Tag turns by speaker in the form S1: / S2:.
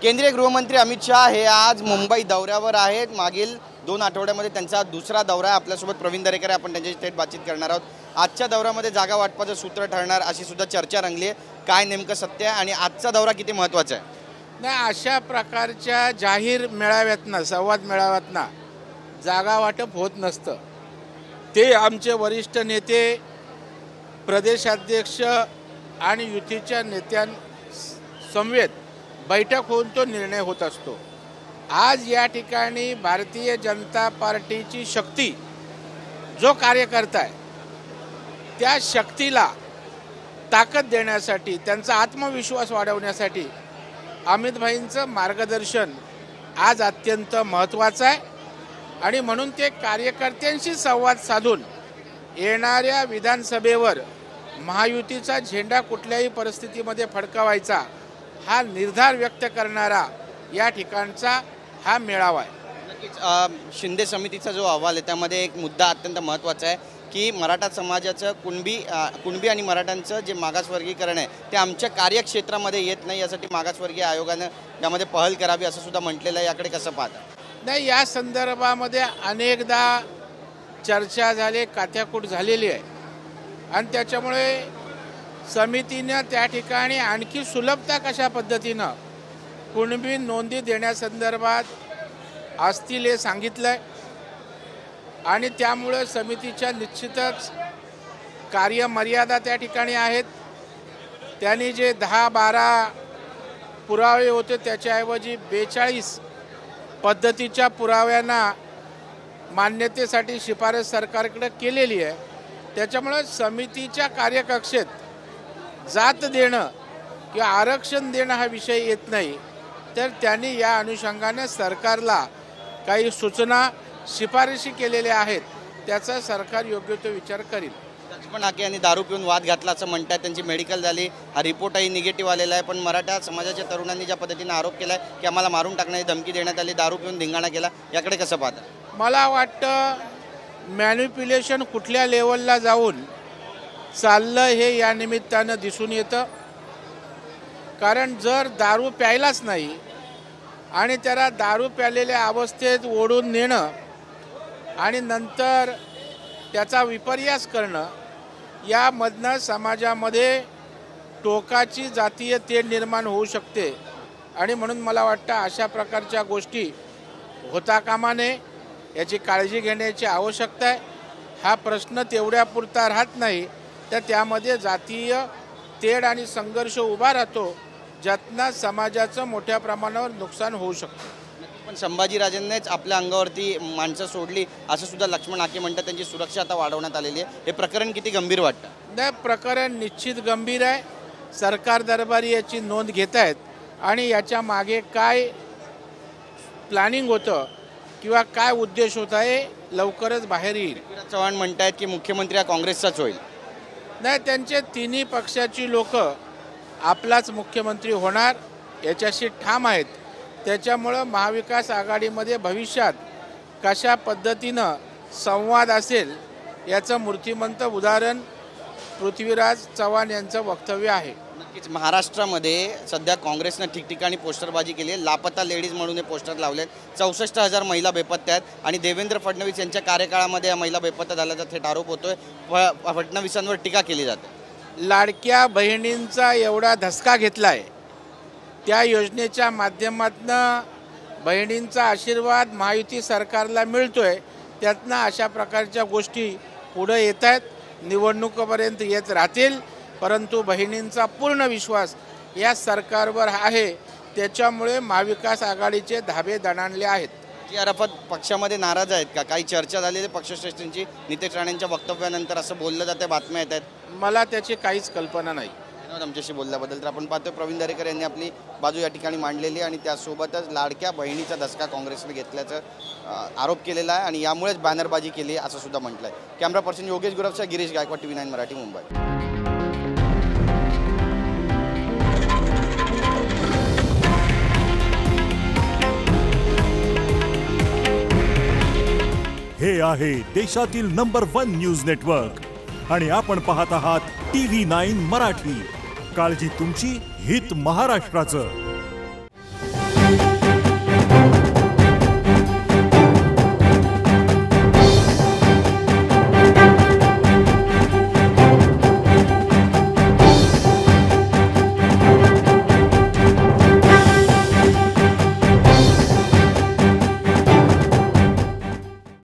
S1: केंद्रीय गृहमंत्री अमित शाह हे आज मुंबई दौऱ्यावर आहेत। मागील 2 आठवड्यामध्ये त्यांचा दुसरा दौरा आहे। आपल्यासोबत प्रवीण दरेकर आपण त्यांच्याशी थेट बातचीत करणार आहोत। आजच्या दौऱ्यामध्ये जागा वाटपाचं सूत्र ठरणार अशी सुद्धा चर्चा रंगली आहे। काय नेमकं सत्य आहे आणि आजचा दौरा किती महत्त्वाचा आहे?
S2: नाही, अशा प्रकारच्या जाहीर मेळाव्यातनं संवाद मेळाव्यातनं जागा वाटप होत नसतं। ते आमचे वरिष्ठ नेते, प्रदेशाध्यक्ष आणि युतीच्या नेत्यांसमवेत बैठक होऊन तो निर्णय होत असतो। आज या ठिकाणी भारतीय जनता पार्टीची शक्ती जो कार्यकर्ता आहे त्या शक्तीला ताकद देण्यासाठी, त्यांचा आत्मविश्वास वाढवण्यासाठी अमित भाईंचं मार्गदर्शन आज अत्यंत महत्त्वाचं आहे। आणि म्हणून ते कार्यकर्त्यांशी संवाद साधून येणाऱ्या विधानसभेवर महायुतीचा झेंडा कुठल्याही परिस्थितीमध्ये फडकावायचा हा निर्धार व्यक्त करणारा या ठिकाणचा हा मेळावा आहे।
S1: नक्कीच शिंदे समितीचा जो अहवाल आहे त्यामध्ये एक मुद्दा अत्यंत महत्त्वाचा आहे की मराठा समाजाचं कुणबी आणि मराठ्यांचं जे मागासवर्गीकरण आहे ते आमच्या कार्यक्षेत्रामध्ये येत नाही, यासाठी मागासवर्गीय आयोगानं यामध्ये पहल करावी असं सुद्धा म्हटलेलं आहे। याकडे कसं पाहता?
S2: नाही, या संदर्भामध्ये अनेकदा चर्चा झाली, कात्याकूट झालेली आहे आणि त्याच्यामुळे समितीनं त्या ठिकाणी आणखी सुलभता कशा पद्धतीनं कुणबी नोंदी देण्यासंदर्भात असतील हे सांगितलं आहे। आणि त्यामुळे समितीच्या निश्चितच कार्यमर्यादा त्या ठिकाणी आहेत। त्यांनी जे 10-12 पुरावे होते त्याच्याऐवजी 42 पद्धतीच्या पुराव्यांना मान्यतेसाठी शिफारस सरकारकडे केलेली आहे। त्याच्यामुळे समितीच्या कार्यकक्षेत जात देणं किंवा आरक्षण देणं हा विषय येत नाही। तर त्यांनी या अनुषंगाने सरकारला काही सूचना शिफारशी केलेल्या आहेत, त्याचा सरकार योग्य तो विचार करेल।
S1: लक्ष्मण हाके यांनी दारू पिऊन वाद घातला असं म्हणतात, त्यांची मेडिकल झाली, हा रिपोर्टही निगेटिव्ह आलेला आहे। पण मराठा समाजाच्या तरुणांनी ज्या पद्धतीने आरोप केला आहे की आम्हाला मारून टाकण्याची धमकी देण्यात आली, दारू पिऊन धिंगाणा केला, याकडे कसं पाहता?
S2: मला वाटतं मॅनिप्युलेशन कुठल्या लेवलला जाऊन चाललं हे या निमित्तानं दिसून येतं। कारण जर दारू प्यायलाच नाही आणि त्याला दारू प्यालेल्या अवस्थेत ओढून नेणं आणि नंतर त्याचा विपर्यास करणं, यामधनं समाजामध्ये टोकाची जातीय तेढ निर्माण होऊ शकते। आणि म्हणून मला वाटतं अशा प्रकारच्या गोष्टी होता कामा नये, याची काळजी घेण्याची आवश्यकता आहे। हा प्रश्न तेवढ्यापुरता राहत नाही तर त्यामध्ये जातीय तेढ आणि संघर्ष उभा राहतो, ज्यातनं समाजाचं मोठ्या प्रमाणावर नुकसान होऊ शकतं।
S1: पण संभाजीराजेंनीच आपल्या अंगावरती माणसं सोडली असं सुद्धा लक्ष्मण हाके म्हणतात, त्यांची सुरक्षा आता वाढवण्यात आलेली आहे। हे प्रकरण किती गंभीर वाटतं?
S2: नाही, प्रकरण निश्चित गंभीर आहे। सरकार दरबारी याची नोंद घेत आहेत आणि याच्या मागे काय प्लॅनिंग होतं किंवा काय उद्देश होता हे लवकरच बाहेर येईल।
S1: चव्हाण म्हणतात की मुख्यमंत्री हा काँग्रेसचाच होईल।
S2: नाही, त्यांचे तिन्ही पक्षाची लोक आपलाच मुख्यमंत्री होणार याच्याशी ठाम आहेत। त्याच्यामुळं महाविकास आघाडीमध्ये भविष्यात कशा पद्धतीनं संवाद असेल याचं मूर्तिमंत उदाहरण पृथ्वीराज चव्हाण यांचं वक्तव्य आहे।
S1: नक्कीच महाराष्ट्रामध्ये सध्या काँग्रेसनं ठिकठिकाणी पोस्टरबाजी केली आहे। लापता लेडीज म्हणून हे पोस्टर लावले। 64,000 महिला बेपत्ता आहेत आणि देवेंद्र फडणवीस यांच्या कार्यकाळामध्ये या महिला बेपत्ता झाल्याचा थेट आरोप होतोय। फडणवीसांवर टीका केली जाते।
S2: लाडक्या बहिणींचा एवढा धसका घेतलाय, त्या योजनेच्या माध्यमातून बहिणींचा आशीर्वाद महायुती सरकारला मिळतोय, त्यातनं अशा प्रकारच्या गोष्टी पुढे येत आहेत, निवडणुकीपर्यंत येत राहतील। परंतु बहिणींचा पूर्ण विश्वास या सरकारवर आहे, त्याच्यामुळे महाविकास आघाडीचे धाबे दणाणले आहेत।
S1: जी अराफत पक्षामध्ये नाराज आहेत का? काही चर्चा झालेली पक्षश्रेष्ठींची नितेश राणेंच्या वक्तव्यानंतर असं बोललं जाते, बातम्या येत आहेत।
S2: मला त्याची काहीच कल्पना नाही।
S1: आमच्याशी बोलल्याबद्दल तर आपण पाहतोय प्रवीण दरेकर यांनी आपली बाजू या ठिकाणी मांडलेली आणि त्यासोबतच लाडक्या बहिणीचा धसका काँग्रेसने घेतल्याचा आरोप केलेला आहे आणि यामुळेच बॅनरबाजी केली असं सुद्धा म्हटलंय। कॅमेरा पर्सन योगेश गुरवचा गिरीश गायकवाड, TV9 मराठी, मुंबई।
S3: हे आहे देशातील नंबर 1 न्यूज नेटवर्क आणि आपण पाहत आहात TV9 मराठी। काळजी तुमची, हित महाराष्ट्राचं।